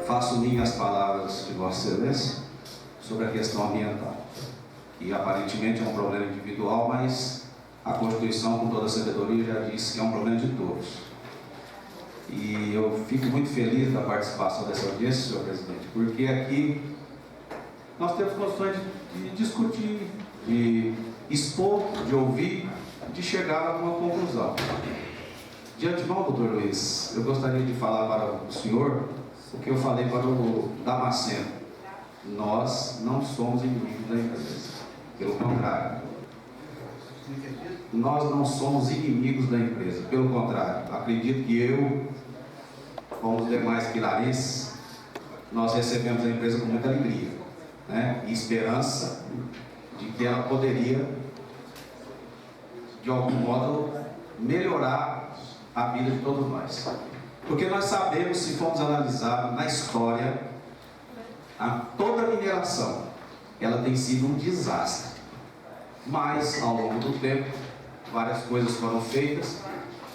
Faço minhas palavras de Vossa Excelência sobre a questão ambiental, que aparentemente é um problema individual, mas a Constituição, com toda a sabedoria, já disse que é um problema de todos. E eu fico muito feliz da participação dessa audiência, senhor presidente, porque aqui nós temos condições de discutir, de expor, de ouvir, de chegar a uma conclusão. De antemão, doutor Luiz, eu gostaria de falar para o senhor o que eu falei para o Damasceno. Nós não somos inimigos da empresa. Pelo contrário. Nós não somos inimigos da empresa. Pelo contrário. Acredito que eu, como os demais pilarenses, nós recebemos a empresa com muita alegria, né? E esperança de que ela poderia, de algum modo, melhorar a vida de todos nós. Porque nós sabemos, se formos analisar na história, toda a mineração, ela tem sido um desastre. Mas, ao longo do tempo, várias coisas foram feitas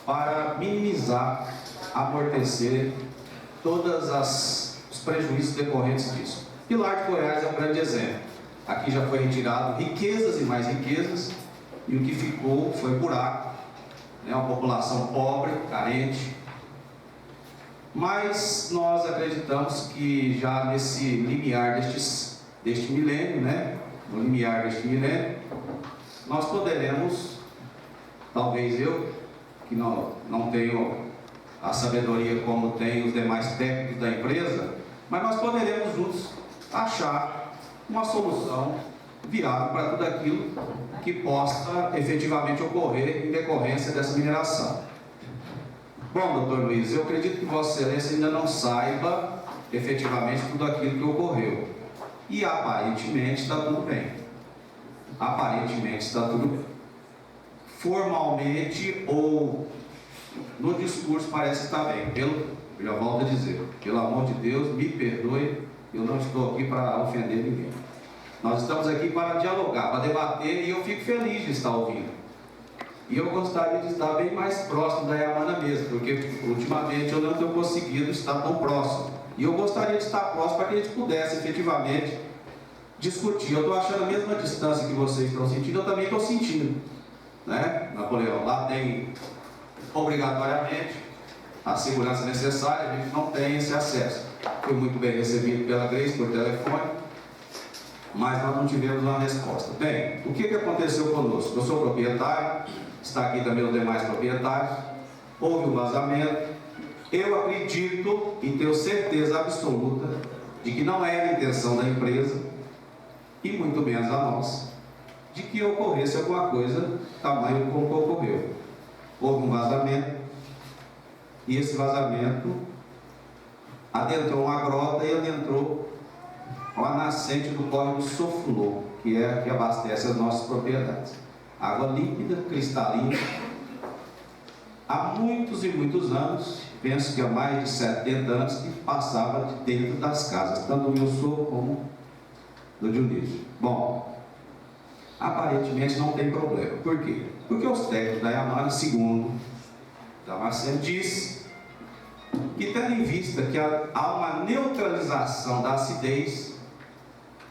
para minimizar, amortecer todos os prejuízos decorrentes disso. Pilar de Goiás é um grande exemplo. Aqui já foi retirado riquezas e mais riquezas, e o que ficou foi buraco, né? Uma população pobre, carente. Mas nós acreditamos que já nesse limiar deste milênio, né? No limiar deste milênio, nós poderemos, talvez eu, que não tenho a sabedoria como tem os demais técnicos da empresa, mas nós poderemos juntos achar uma solução viável para tudo aquilo que possa efetivamente ocorrer em decorrência dessa mineração. Bom, doutor Luiz, eu acredito que Vossa Excelência ainda não saiba efetivamente tudo aquilo que ocorreu. E aparentemente está tudo bem. Aparentemente está tudo bem. Formalmente ou no discurso parece estar bem. Já volto a dizer, pelo amor de Deus, me perdoe, eu não estou aqui para ofender ninguém. Nós estamos aqui para dialogar, para debater, e eu fico feliz de estar ouvindo. E eu gostaria de estar bem mais próximo da Yamana mesmo, porque ultimamente eu não tenho conseguido estar tão próximo. E eu gostaria de estar próximo para que a gente pudesse efetivamente discutir. Eu estou achando a mesma distância que vocês estão sentindo, eu também estou sentindo, né, Napoleão? Lá tem, obrigatoriamente, a segurança necessária, a gente não tem esse acesso. Fui muito bem recebido pela Grace por telefone, mas nós não tivemos uma resposta. Bem, o que aconteceu conosco? Eu sou proprietário, está aqui também os demais proprietários, houve um vazamento. Eu acredito e tenho certeza absoluta de que não era a intenção da empresa, e muito menos a nossa, de que ocorresse alguma coisa tamanho como ocorreu. Houve um vazamento, e esse vazamento adentrou uma grota e adentrou a nascente do córrego Sofulô, que é a que abastece as nossas propriedades. Água límpida, cristalina. Há muitos e muitos anos, penso que há mais de 70 anos, que passava de dentro das casas, tanto do meu sogro como do Dionísio. Bom, aparentemente não tem problema. Por quê? Porque os técnicos da Yamana, segundo Damasceno, diz que, tendo em vista que há uma neutralização da acidez,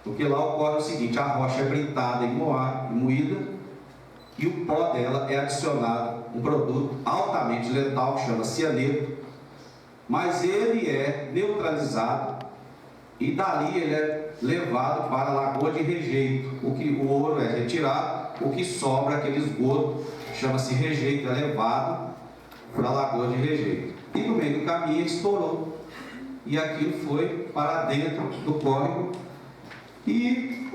porque lá ocorre o seguinte: a rocha é britada e moída, e o pó dela é adicionado um produto altamente letal, que chama cianeto, mas ele é neutralizado e dali ele é levado para a lagoa de rejeito. O ouro é retirado, o que sobra, aquele esgoto, chama-se rejeito, é levado para a lagoa de rejeito. E no meio do caminho ele estourou, e aquilo foi para dentro do córrego. E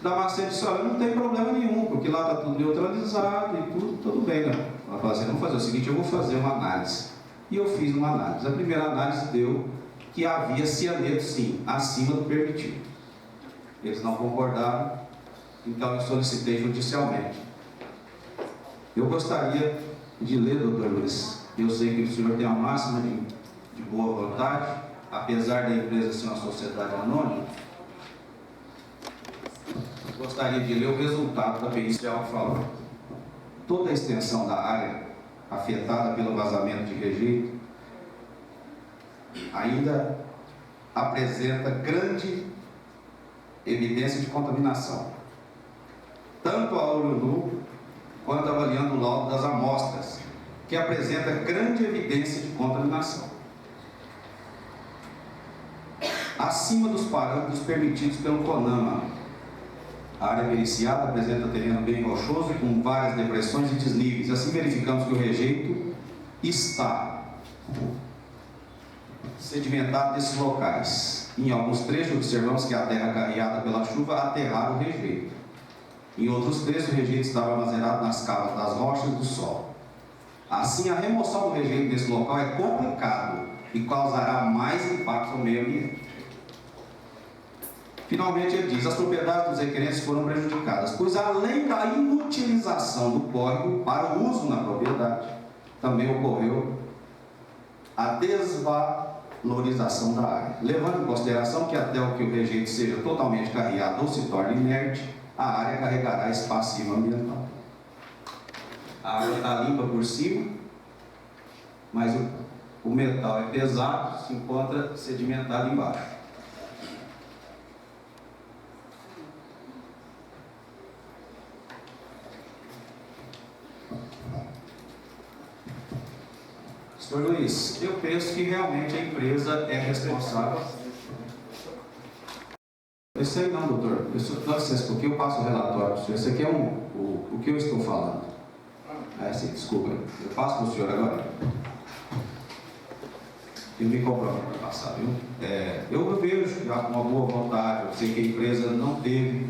Damasceno disse: olha, não tem problema nenhum, porque lá está tudo neutralizado e tudo bem, né? Ela falou assim: vamos fazer o seguinte, eu vou fazer uma análise. E eu fiz uma análise. A primeira análise deu que havia cianeto, sim, acima do permitido. Eles não concordaram, então eu solicitei judicialmente. Eu gostaria de ler, doutor Luiz, eu sei que o senhor tem a máxima de boa vontade, apesar da empresa ser uma sociedade anônima. Gostaria de ler o resultado da perícia que ela falou. toda a extensão da área afetada pelo vazamento de rejeito ainda apresenta grande evidência de contaminação, tanto a olho nu quanto avaliando o laudo das amostras, que apresenta grande evidência de contaminação, acima dos parâmetros permitidos pelo CONAMA. A área periciada apresenta terreno bem rochoso, com várias depressões e desníveis. Assim verificamos que o rejeito está sedimentado nesses locais. Em alguns trechos observamos que a terra carreada pela chuva aterrara o rejeito. Em outros trechos o rejeito estava armazenado nas cavas das rochas do solo. Assim, a remoção do rejeito nesse local é complicado e causará mais impacto ao meio ambiente. Finalmente ele diz: as propriedades dos requerentes foram prejudicadas, pois além da inutilização do córrego para o uso na propriedade, também ocorreu a desvalorização da área, levando em consideração que até o que o rejeito seja totalmente carreado ou se torne inerte, a área carregará esse passivo ambiental. A água está limpa por cima, mas o metal é pesado, se encontra sedimentado embaixo. Senhor Luiz, eu penso que realmente a empresa é responsável. Eu sei não, doutor. Dá licença, porque eu passo o relatório para o senhor. Esse aqui é o que eu estou falando. Sim, desculpa. Eu passo para o senhor agora. Eu me comprometo para passar, viu? Eu vejo já com uma boa vontade, eu sei que a empresa não teve.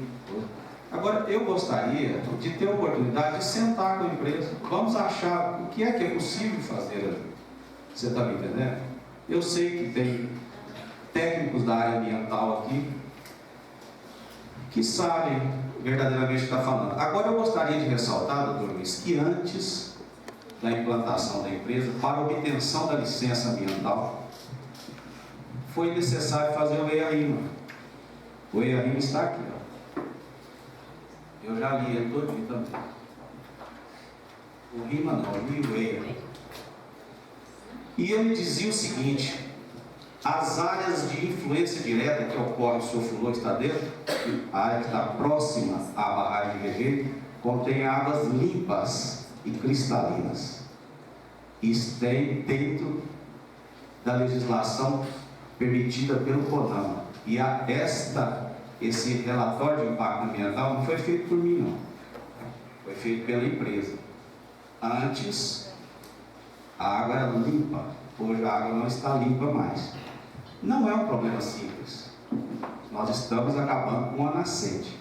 Agora, eu gostaria de ter a oportunidade de sentar com a empresa. Vamos achar o que é possível fazer ali. Você está me entendendo? Eu sei que tem técnicos da área ambiental aqui que sabem verdadeiramente o que está falando. Agora eu gostaria de ressaltar, doutor Luiz, que antes da implantação da empresa, para a obtenção da licença ambiental, foi necessário fazer o EIA-RIMA. O EIA-RIMA está aqui, ó. Eu já li ele todinho também. O RIMA não, eu li o EIA. E ele dizia o seguinte: as áreas de influência direta que ocorre, o senhor falou que está dentro, a área que está próxima à barragem de rejeito, contém águas limpas e cristalinas. Isso tem dentro da legislação permitida pelo CONAMA. E esse relatório de impacto ambiental não foi feito por mim, não. Foi feito pela empresa. Antes, a água era limpa. Hoje a água não está limpa mais. Não é um problema simples. Nós estamos acabando com a nascente.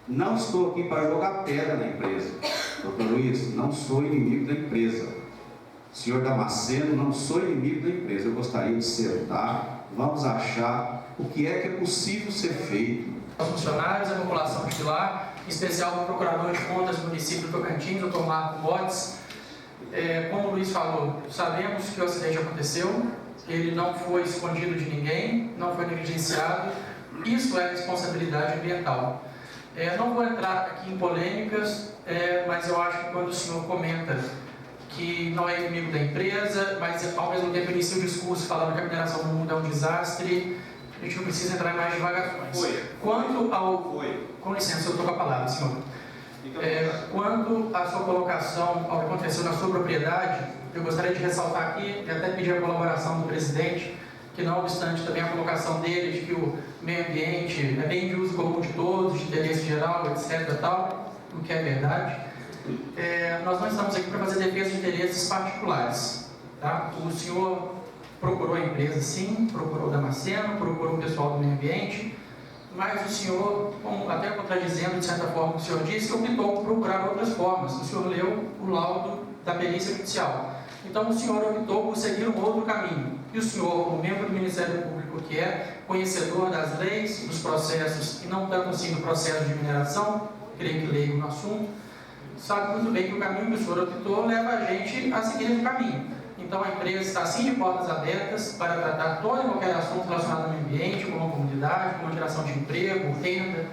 Não estou aqui para jogar pedra na empresa. Doutor Luiz, não sou inimigo da empresa. Senhor Damasceno, não sou inimigo da empresa. Eu gostaria de sentar, vamos achar o que é possível ser feito. Os funcionários, a população de Pilar, em especial o procurador de contas do município do Tocantins, o Dr. Marco Botes. Como o Luiz falou, sabemos que o acidente aconteceu, ele não foi escondido de ninguém, não foi negligenciado, isso é responsabilidade ambiental. Não vou entrar aqui em polêmicas, mas eu acho que quando o senhor comenta que não é inimigo da empresa, mas ao mesmo tempo inicia o discurso falando que a mineração no mundo é um desastre, a gente não precisa entrar em mais divagações. Quanto ao... Com licença, eu estou com a palavra, senhor. Quanto à sua colocação, ao que aconteceu na sua propriedade, eu gostaria de ressaltar aqui, e até pedir a colaboração do presidente, que não obstante também a colocação dele de que o meio ambiente é bem de uso comum de todos, de interesse geral, etc. tal, o que é verdade, nós não estamos aqui para fazer defesa de interesses particulares. Tá? O senhor procurou a empresa, sim, procurou o Damasceno, procurou o pessoal do meio ambiente, mas o senhor, até contradizendo de certa forma o que o senhor disse, optou por procurar outras formas. O senhor leu o laudo da perícia judicial. Então o senhor optou por seguir um outro caminho. E o senhor, como membro do Ministério Público, que é conhecedor das leis, dos processos, e não tanto assim do processo de mineração, creio que leigo no assunto, sabe muito bem que o caminho que o senhor optou leva a gente a seguir esse caminho. Então a empresa está sim de portas abertas para tratar todo e qualquer assunto relacionado ao meio ambiente, como a comunidade, como a geração de emprego, renda,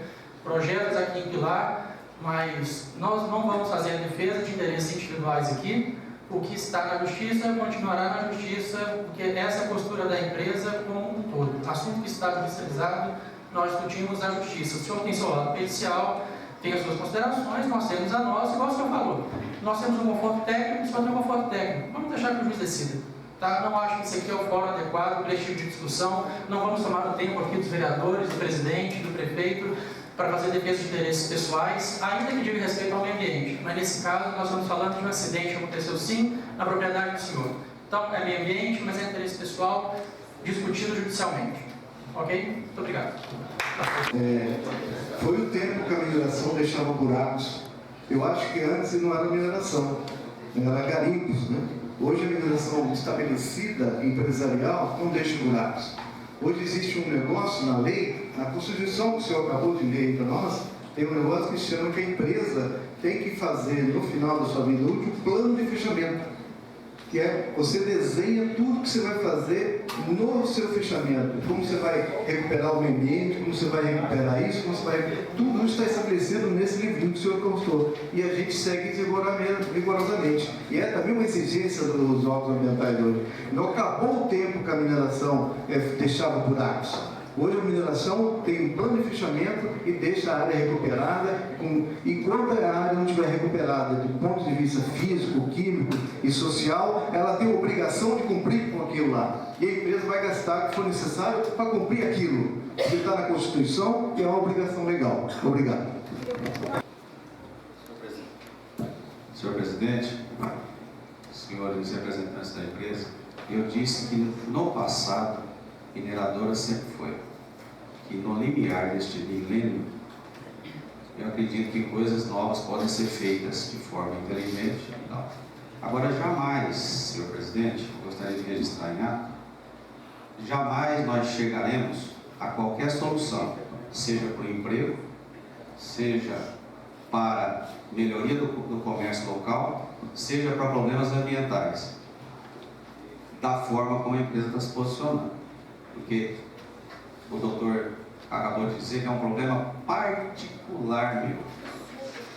projetos aqui em Pilar. Mas nós não vamos fazer a defesa de interesses individuais aqui. O que está na justiça continuará na justiça, porque essa é a postura da empresa como um todo. Assunto que está judicializado, nós discutimos na justiça. O senhor tem seu lado pericial, tem as suas considerações, nós temos a nossa, igual o senhor falou. Nós temos um conforto técnico, o senhor tem um conforto técnico. Vamos deixar que o juiz decida. Tá? Não acho que isso aqui é o fórum adequado para esse tipo de discussão. Não vamos tomar o tempo aqui dos vereadores, do presidente, do prefeito, para fazer defesa de interesses pessoais, ainda que diga respeito ao meio ambiente. Mas nesse caso, nós estamos falando de um acidente que aconteceu sim na propriedade do senhor. Então, é meio ambiente, mas é interesse pessoal discutido judicialmente. Ok? Muito obrigado. Foi o tempo que a mineração deixava buracos. Eu acho que antes não era mineração, era garimpos, né? Hoje a mineração estabelecida, empresarial, não deixa buracos. Hoje existe um negócio na lei, na Constituição que o senhor acabou de ler para nós, tem um negócio que chama que a empresa tem que fazer, no final da sua vida útil, um plano de fechamento. Que é, você desenha tudo que você vai fazer no seu fechamento. Como você vai recuperar o meio ambiente, como você vai recuperar isso, como você vai... Tudo isso está estabelecido nesse livrinho que o senhor constou. E a gente segue rigorosamente. E é também uma exigência dos órgãos ambientais hoje. Não acabou o tempo que a mineração deixava buracos. Hoje a mineração tem um plano de fechamento e deixa a área recuperada. Enquanto a área não estiver recuperada do ponto de vista físico, químico e social, ela tem a obrigação de cumprir com aquilo lá. E a empresa vai gastar o que for necessário para cumprir aquilo. Porque está na Constituição e é uma obrigação legal. Obrigado. Senhor presidente, senhores representantes da empresa, eu disse que no passado, mineradora sempre foi, que no limiar deste milênio, eu acredito que coisas novas podem ser feitas de forma inteligente e tal. Agora, jamais, senhor presidente, gostaria de registrar em ato, jamais nós chegaremos a qualquer solução, seja para o emprego, seja para melhoria do comércio local, seja para problemas ambientais, da forma como a empresa está se posicionando. Porque o doutor acabou de dizer que é um problema particular meu.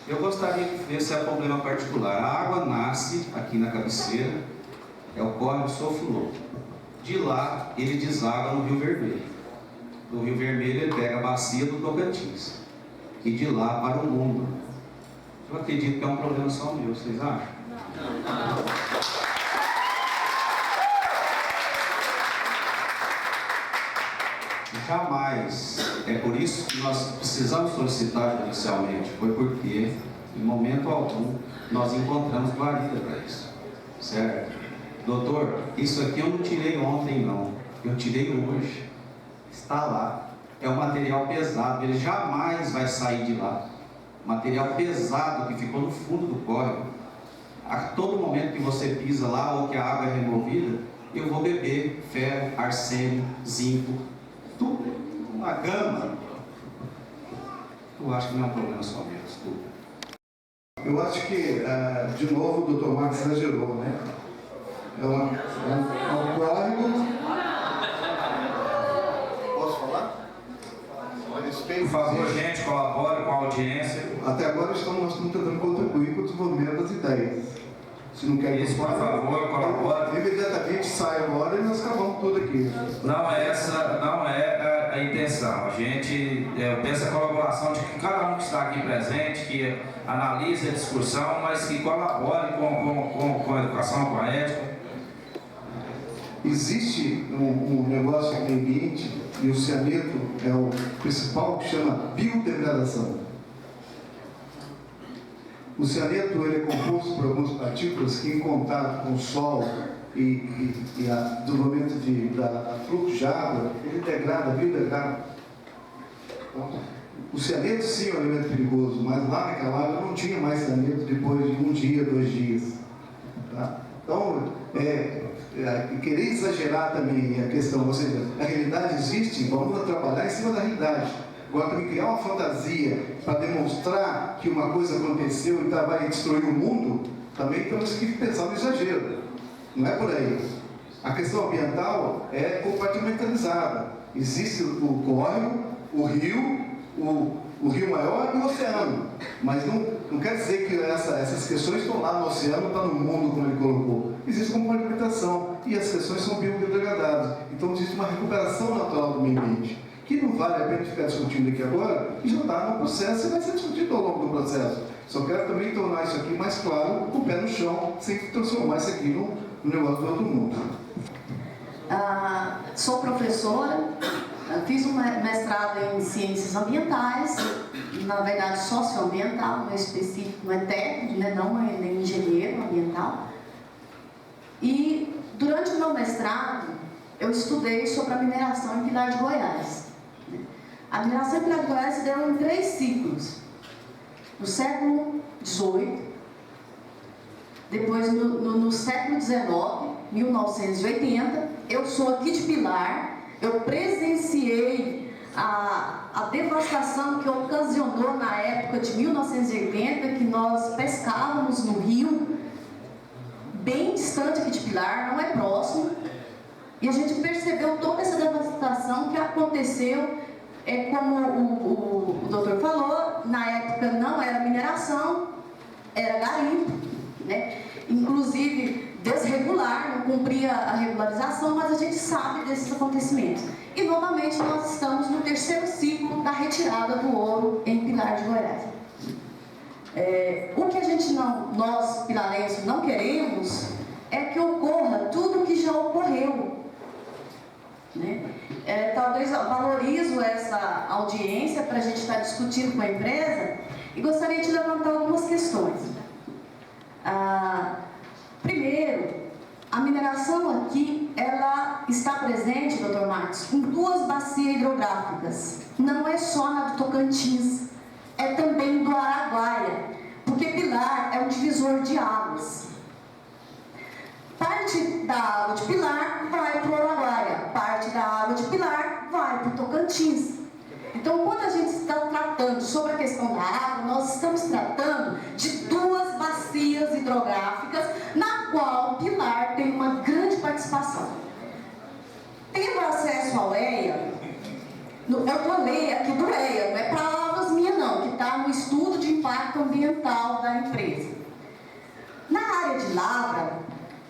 Eu gostaria de ver se é um problema particular. A água nasce aqui na cabeceira, é o córrego Sofulô. De lá, ele deságua no Rio Vermelho. Do Rio Vermelho, ele pega a bacia do Tocantins. E de lá para o mundo. Eu acredito que é um problema só meu, vocês acham? Não. Jamais. É por isso que nós precisamos solicitar judicialmente. Foi porque, em momento algum, nós encontramos guarida para isso. Certo? Doutor, isso aqui eu não tirei ontem, não. Eu tirei hoje. Está lá. É um material pesado. Ele jamais vai sair de lá. Material pesado que ficou no fundo do córrego. A todo momento que você pisa lá ou que a água é removida, eu vou beber ferro, arsênio, zinco, tudo, uma gama. Eu acho que não é um problema só meu, desculpa. Eu acho que, de novo, o doutor Marcos exagerou, né? É um código. Posso falar? Por favor, gente, colabore com a audiência. Até agora nós estamos tentando contribuir com o desenvolvimento das ideias. Se não quer isso, por favor, colabore. Imediatamente sai agora e nós acabamos tudo aqui. Não é a intenção. A gente pensa a colaboração de que cada um que está aqui presente, que analise a discussão, mas que colabore com a educação, com a ética. Existe um negócio no ambiente, e o cianeto é o principal, que chama biodegradação. O cianeto ele é composto por algumas partículas que, em contato com o sol e o desenvolvimento da fluxo de água, ele degrada, biodegrada. Então, o cianeto sim é um elemento perigoso, mas lá naquela água não tinha mais cianeto depois de 1 dia, 2 dias. Tá? Então, querer exagerar também a questão, ou seja, a realidade existe, vamos trabalhar em cima da realidade. Agora, também criar uma fantasia para demonstrar que uma coisa aconteceu e vai destruir o mundo, também temos que pensar no exagero. Não é por aí. A questão ambiental é compartimentalizada. Existe o córrego, o rio, o rio maior e o oceano. Mas não quer dizer que essas questões estão lá no oceano, está no mundo, como ele colocou. Existe como uma limitação, e as questões são biodegradáveis. Então existe uma recuperação natural do meio ambiente, que não vale a pena ficar discutindo aqui agora, e já está no processo e vai ser discutido ao longo do processo. Só quero também tornar isso aqui mais claro, com o pé no chão, sem transformar isso aqui no negócio do outro mundo. Sou professora, fiz um mestrado em ciências ambientais, na verdade socioambiental, não é específico, não é técnico, né? Não é nem engenheiro ambiental. E durante o meu mestrado, eu estudei sobre a mineração em Pilar de Goiás. A mineração em Pilar de Goiás se deu em 3 ciclos. No século XVIII, depois no século XIX, 1980, eu sou aqui de Pilar, eu presenciei a devastação que ocasionou na época de 1980, que nós pescávamos no rio, bem distante aqui de Pilar, não é próximo, e a gente percebeu toda essa devastação que aconteceu, como o doutor falou, na época não era mineração, era garimpo, né? Inclusive desregular, não cumpria a regularização, mas a gente sabe desses acontecimentos. E novamente nós estamos no 3º ciclo da retirada do ouro em Pilar de Goiás. O que nós pilarenses não queremos é que ocorra tudo o que já ocorreu, né? Talvez eu valorizo essa audiência para a gente estar discutindo com a empresa e gostaria de levantar algumas questões. Primeiro, a mineração aqui, ela está presente, Dr. Marcos, em 2 bacias hidrográficas. Não é só na do Tocantins, é também do Araguaia, porque Pilar é um divisor de águas. Parte da água de Pilar vai para o Araguaia, parte da água de Pilar vai para o Tocantins. Então, quando a gente está tratando sobre a questão da água, nós estamos tratando de 2 bacias hidrográficas, na qual Pilar tem uma grande participação. Tendo acesso ao EIA, eu falei aqui do EIA, não é palavras minhas não, que está no estudo de impacto ambiental da empresa. Na área de lavra,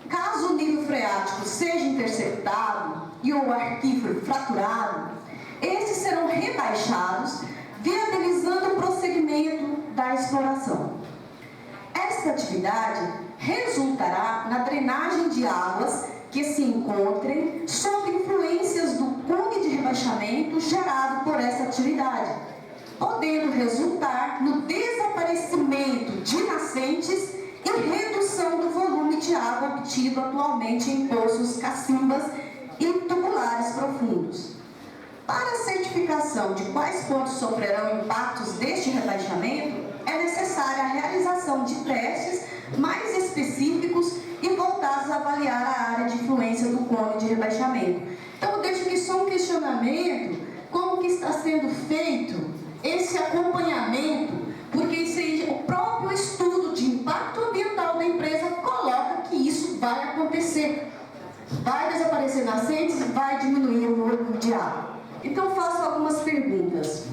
caso o nível freático seja interceptado e o aquífero fraturado, esses serão rebaixados, viabilizando o prosseguimento da exploração. Esta atividade resultará na drenagem de águas que se encontrem sob influências do cone de rebaixamento gerado por essa atividade, podendo resultar no desaparecimento de nascentes e redução do volume de água obtido atualmente em poços, cacimbas e tubulares profundos. Para a certificação de quais pontos sofrerão impactos deste rebaixamento, é necessária a realização de testes mais específicos e voltados a avaliar a área de influência do cone de rebaixamento. Então, eu deixo aqui só um questionamento, como que está sendo feito esse acompanhamento, porque isso aí, o próprio estudo de impacto ambiental da empresa coloca que isso vai acontecer. Vai desaparecer nascentes e vai diminuir o volume de água. Então, faço algumas perguntas.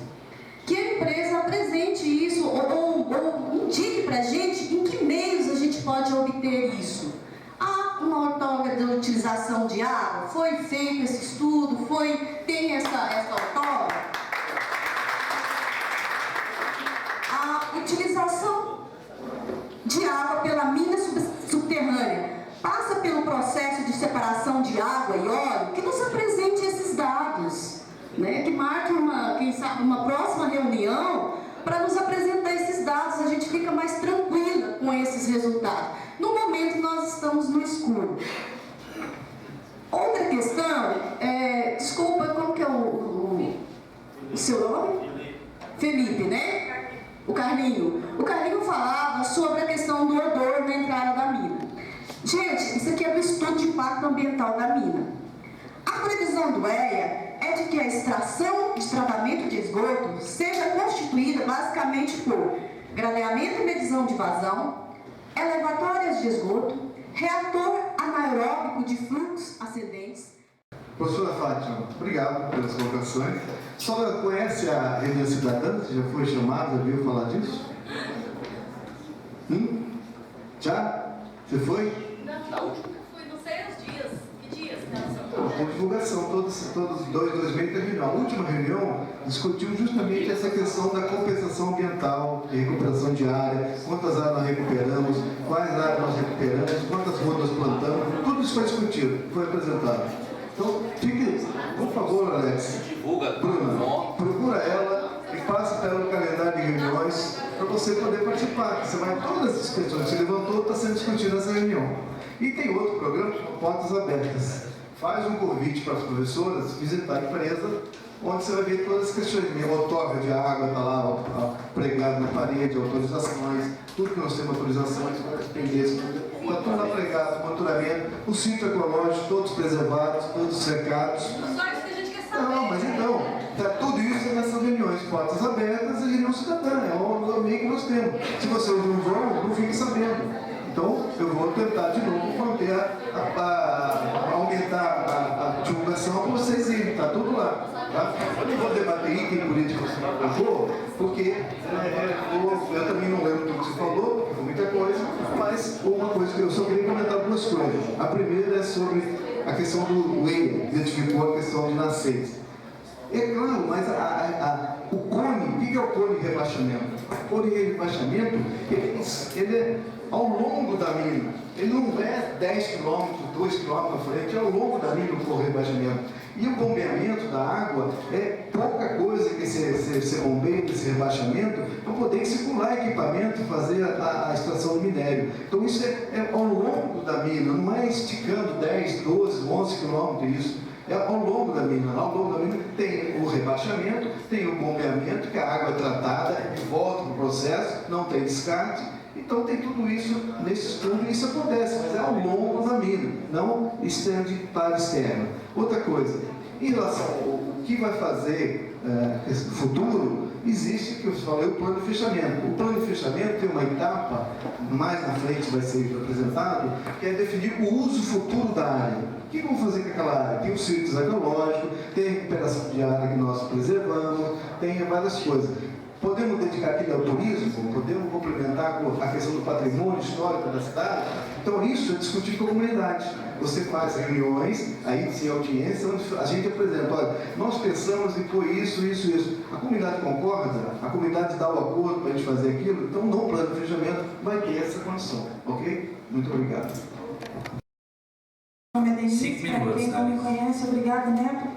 Que a empresa apresente isso ou indique para a gente em que meios a gente pode obter isso. Há uma outorga de utilização de água? Foi feito esse estudo? Tem essa outorga? A utilização de água pela mina subterrânea passa pelo processo de separação de água e óleo? Que nos apresente esses dados. Né, que marque quem sabe, uma próxima reunião para nos apresentar esses dados, a gente fica mais tranquila com esses resultados. No momento nós estamos no escuro. Outra questão, desculpa, como que é o seu nome? Felipe, né? O Carlinho. O Carlinho falava sobre a questão do odor na entrada da mina. Gente, isso aqui é do estudo de impacto ambiental da mina. A previsão do EIA é de que a extração de tratamento de esgoto seja constituída basicamente por gradeamento e medição de vazão, elevatórias de esgoto, reator anaeróbico de fluxos ascendentes, Professora Fátima, obrigado pelas colocações. A senhora conhece a reunião cidadã? Você já foi chamada, já viu falar disso? Já? Você foi? Não, a última que eu fui, não sei os dias. Que dias? Com divulgação, todos 2 meses teve reunião. A última reunião discutiu justamente essa questão da compensação ambiental, de recuperação de área, quantas áreas nós recuperamos, quais áreas nós recuperamos, quantas ruas nós plantamos, tudo isso foi discutido, foi apresentado. Então, fique, por favor, Alex, Bruna, procura ela e passe para ela o calendário de reuniões para você poder participar. Você vai, todas essas questões que você levantou está sendo discutido nessa reunião. E tem outro programa, Portas Abertas. Faz um convite para as professoras visitar a empresa, onde você vai ver todas as questões. Outorga de água está lá pregado na parede, autorizações, tudo que nós temos autorizações, pendências, está tudo lá pregado, monitoramento, o sítio ecológico, todos preservados, todos cercados. Só isso que a gente quer saber. Não, mas então, tudo isso nessas reuniões, portas abertas e reunião cidadã, é o meio que nós temos. Se você não for, não fique sabendo. Então, eu vou tentar de novo manter aumentar a divulgação para vocês irem, está tudo lá. Tá? Eu não vou debater item político porque eu também não lembro tudo que você falou, foi muita coisa, mas uma coisa que eu só queria comentar 2 coisas. A primeira é sobre a questão do EIA, identificou a questão de nascentes. É claro, mas o cone, o que é o cone de rebaixamento? O cone de rebaixamento, ele é ao longo da mina. Ele não é 10 km, 2 km à frente, é ao longo da mina o rebaixamento. E o bombeamento da água é pouca coisa que você bombeia esse rebaixamento para poder circular equipamento e fazer a extração do minério. Então isso é ao longo da mina, não é esticando 10, 12, 11 km isso. É ao longo da mina. Ao longo da mina tem o rebaixamento, tem o bombeamento, que a água é tratada e volta para o processo, não tem descarte. Então tem tudo isso nesse estudo e isso acontece, mas é ao longo da mina, não extende para externo. Outra coisa, em relação ao que vai fazer no futuro, existe, que eu falei, o plano de fechamento. O plano de fechamento tem uma etapa, mais na frente vai ser apresentado, que é definir o uso futuro da área. O que vamos fazer com aquela área? Tem o círculo ecológico, tem a recuperação de área que nós preservamos, tem várias coisas. Podemos dedicar aquilo ao turismo, podemos complementar com a questão do patrimônio histórico da cidade. Então isso é discutir com a comunidade. Você faz reuniões, aí sem audiência, onde a gente apresenta, olha, nós pensamos em pôr isso. A comunidade concorda, a comunidade dá o acordo para a gente fazer aquilo, então no plano de fechamento vai ter essa condição, ok? Muito obrigado. Meu nome é Denise, 5 minutos, para quem não me conhece, obrigada, Neto.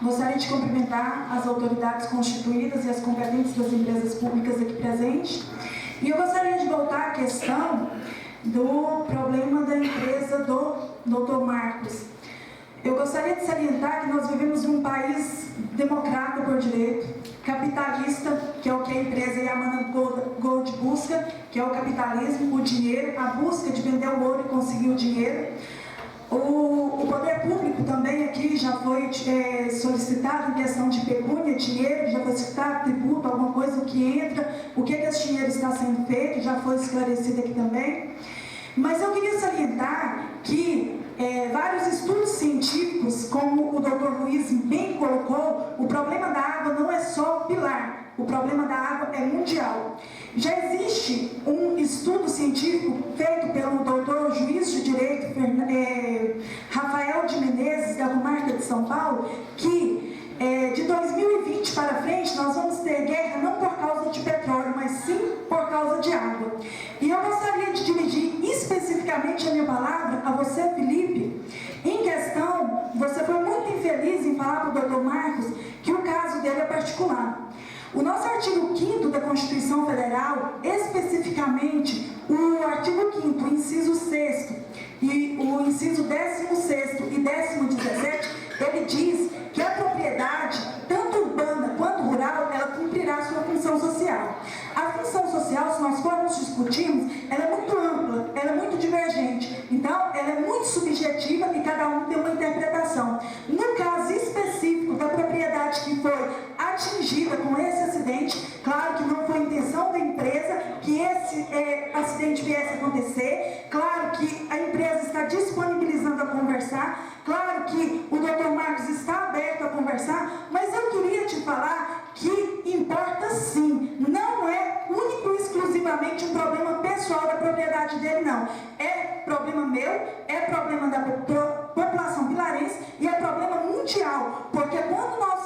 Gostaria de cumprimentar as autoridades constituídas e as competentes das empresas públicas aqui presentes. E eu gostaria de voltar à questão do problema da empresa do Dr. Marcos. Eu gostaria de salientar que nós vivemos em um país democrata por direito, capitalista, que é o que a empresa Yamana Gold busca, que é o capitalismo, o dinheiro, a busca de vender o ouro e conseguir o dinheiro. O poder público também aqui já foi solicitado em questão de pecúnia, dinheiro, já foi solicitado tributo, alguma coisa, o que entra, o que esse dinheiro está sendo feito, já foi esclarecido aqui também. Mas eu queria salientar que vários estudos científicos, como o Dr. Luiz bem colocou, o problema da água não é só Pilar, o problema da água é mundial. Já existe um estudo científico feito pelo doutor juiz de direito Rafael de Menezes, da comarca de São Paulo, que de 2020 para frente nós vamos ter guerra não por causa de petróleo, mas sim por causa de água. E eu gostaria de dirigir especificamente a minha palavra a você, Felipe, em questão, você foi muito infeliz em falar para o doutor Marcos que o caso dele é particular. O nosso artigo 5º da Constituição Federal, especificamente o artigo 5º, inciso 6º, e o inciso 16º e 17º, ele diz que a propriedade, tanto urbana quanto rural, ela cumprirá sua função social. A função social, se nós formos discutirmos, ela é muito ampla, ela é muito divergente. Então, ela é muito subjetiva e cada um tem uma interpretação. No caso específico da propriedade que foi atingida com esse acidente, claro que não foi a intenção da empresa que esse acidente viesse a acontecer, claro que a empresa está disponibilizando a conversar, claro que o Dr. Marcos conversar, mas eu queria te falar que importa sim, não é único e exclusivamente um problema pessoal da propriedade dele, não. É problema meu, é problema da população pilarense e é problema mundial, porque quando nós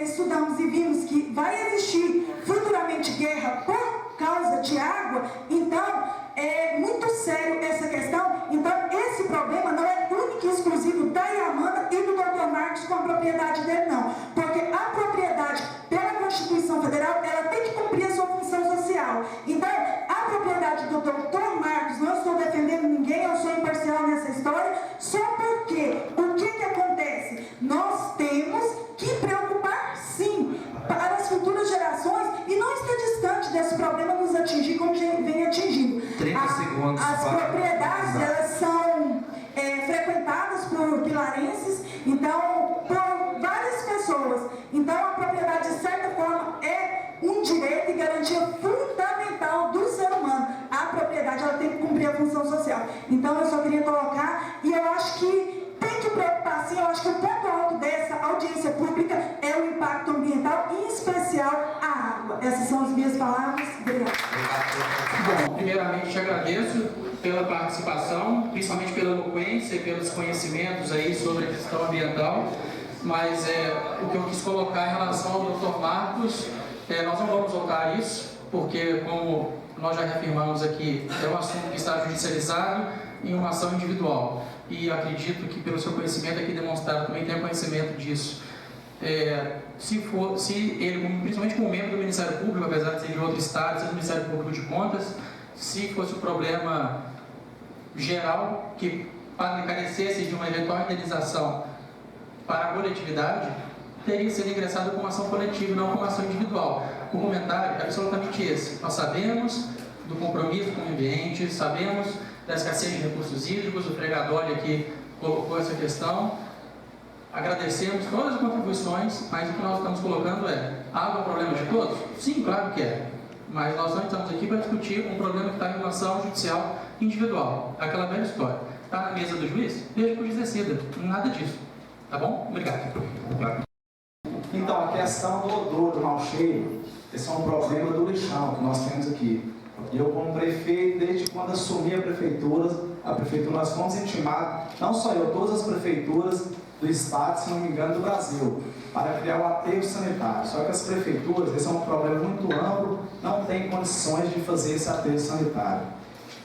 estudamos e vimos que vai existir futuramente guerra por causa de água, então é muito sério essa questão. Então esse problema não é único e exclusivo da Yamana e do Dr. Marcos com a propriedade dele, não, porque a propriedade, pela Constituição Federal, ela tem que cumprir a sua função social. Então a propriedade do Dr. Marcos, não estou defendendo ninguém, eu sou imparcial nessa história, só porque o que acontece? Nós temos que preocupar sim para as futuras gerações e não está distante desse problema nos atingir como vem atingindo. 30 segundos. As propriedades, elas são frequentadas por pilarenses, então, por várias pessoas. Então, a propriedade, de certa forma, é um direito e garantia fundamental do ser humano. A propriedade, ela tem que cumprir a função social. Então, eu só queria colocar, e eu acho que tem que preocupar sim, eu acho que o ponto alto dessa audiência pública é o impacto ambiental, em especial a água. Essas são as minhas palavras. Obrigada. Bom, primeiramente te agradeço pela participação, principalmente pela eloquência e pelos conhecimentos aí sobre a questão ambiental, mas o que eu quis colocar em relação ao Dr. Marcos, nós não vamos voltar a isso, porque como nós já reafirmamos aqui, é um assunto que está judicializado em uma ação individual, e acredito que pelo seu conhecimento aqui demonstrado também tem conhecimento disso. Se ele, principalmente como membro do Ministério Público, apesar de ser de outro estado, ser do Ministério Público de Contas, se fosse um problema geral que carecesse de uma eventual indenização para a coletividade, teria sido ingressado com ação coletiva e não com ação individual. O comentário é absolutamente esse. Nós sabemos do compromisso com o ambiente, sabemos da escassez de recursos hídricos, o Fregadoli aqui colocou essa questão. Agradecemos todas as contribuições, mas o que nós estamos colocando água é um problema de todos? Sim, claro que é. Mas nós não estamos aqui para discutir um problema que está em uma ação judicial individual. Aquela velha história. Está na mesa do juiz? Deixa que o juiz decida. Nada disso. Tá bom? Obrigado. Então, a questão do odor, do mau cheiro, esse é um problema do lixão que nós temos aqui. E eu, como prefeito, desde quando assumi a prefeitura, nós fomos intimados, não só eu, todas as prefeituras do estado, se não me engano, do Brasil, para criar o aterro sanitário. Só que as prefeituras, esse é um problema muito amplo, não têm condições de fazer esse aterro sanitário.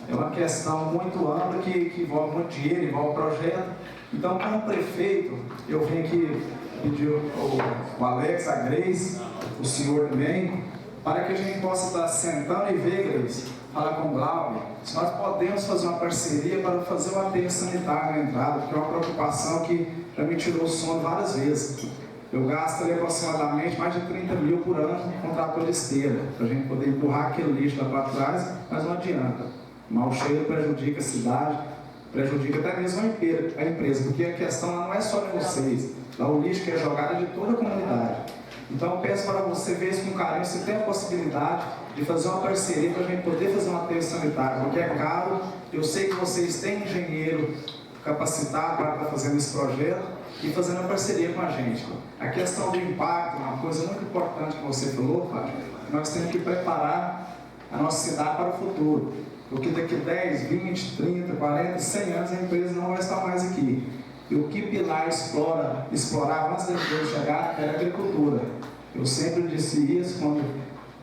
É uma questão muito ampla que envolve muito dinheiro, envolve projeto. Então, como prefeito, eu vim aqui pedir o Alex, a Grace, o senhor também, para que a gente possa estar sentando e ver, Grace, falar com o Glauber, se nós podemos fazer uma parceria para fazer o aterro sanitário na entrada, porque é uma preocupação que já me tirou o sono várias vezes. Eu gasto ali aproximadamente mais de 30 mil por ano com trator de esteira, para a gente poder empurrar aquele lixo lá para trás, mas não adianta. O mau cheiro prejudica a cidade, prejudica até mesmo a empresa, porque a questão não é só de vocês, lá o lixo que é jogado é de toda a comunidade. Então eu peço para você ver isso com carinho, se tem a possibilidade de fazer uma parceria para a gente poder fazer um aterro sanitário, porque é caro. Eu sei que vocês têm engenheiro capacitado para estar fazendo esse projeto e fazendo uma parceria com a gente. A questão do impacto, uma coisa muito importante que você falou, Fábio, nós temos que preparar a nossa cidade para o futuro, porque daqui 10, 20, 30, 40, 100 anos a empresa não vai estar mais aqui. E o que Pilar explorava antes da empresa chegar era a agricultura. Eu sempre disse isso quando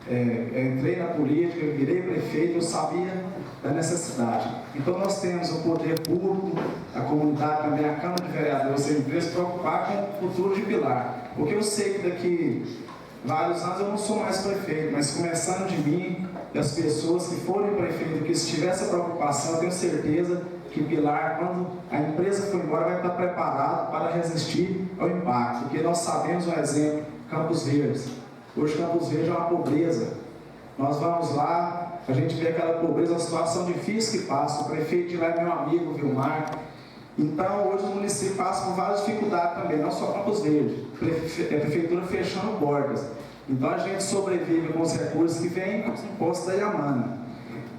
entrei na política, eu virei prefeito, eu sabia da necessidade. Então nós temos o poder público, a comunidade também, a Câmara de Vereadores, a empresa, se preocupar com o futuro de Pilar. Porque eu sei que daqui vários anos eu não sou mais prefeito, mas começando de mim, e as pessoas que forem prefeito, que se tiver essa preocupação, eu tenho certeza que Pilar, quando a empresa for embora, vai estar preparado para resistir ao impacto. Porque nós sabemos um exemplo, Campos Verdes. Hoje Campos Verdes é uma pobreza. Nós vamos lá, a gente vê aquela pobreza, uma situação difícil que passa. O prefeito de lá é meu amigo, Vilmar. Então, hoje o município passa por várias dificuldades também, não só Campos Verdes. A prefeitura fechando bordas. Então, a gente sobrevive com os recursos que vêm com os impostos da Yamana.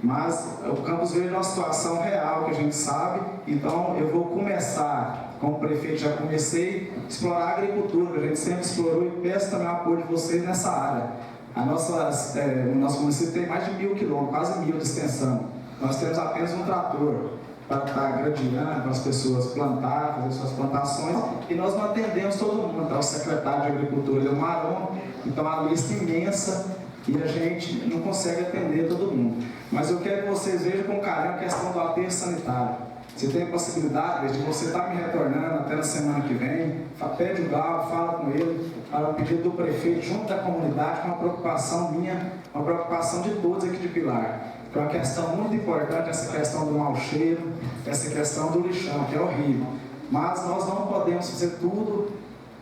Mas o Campos Verde é uma situação real que a gente sabe, então eu vou começar, como prefeito já comecei, a explorar a agricultura, que a gente sempre explorou, e peço também o apoio de vocês nessa área. O nosso município tem mais de 1.000 quilômetros, quase 1.000 de extensão. Nós temos apenas um trator para estar gradeando, para as pessoas plantar, fazer suas plantações, e nós não atendemos todo mundo. Então, o secretário de Agricultura é o Maron, então a lista imensa, e a gente não consegue atender todo mundo. Mas eu quero que vocês vejam com carinho a questão do aterro sanitário. Se tem a possibilidade de você estar me retornando até na semana que vem, pede o Galo, fala com ele, para o pedido do prefeito, junto da comunidade, com uma preocupação minha, uma preocupação de todos aqui de Pilar. Que é uma questão muito importante, essa questão do mau cheiro, essa questão do lixão, que é horrível. Mas nós não podemos fazer tudo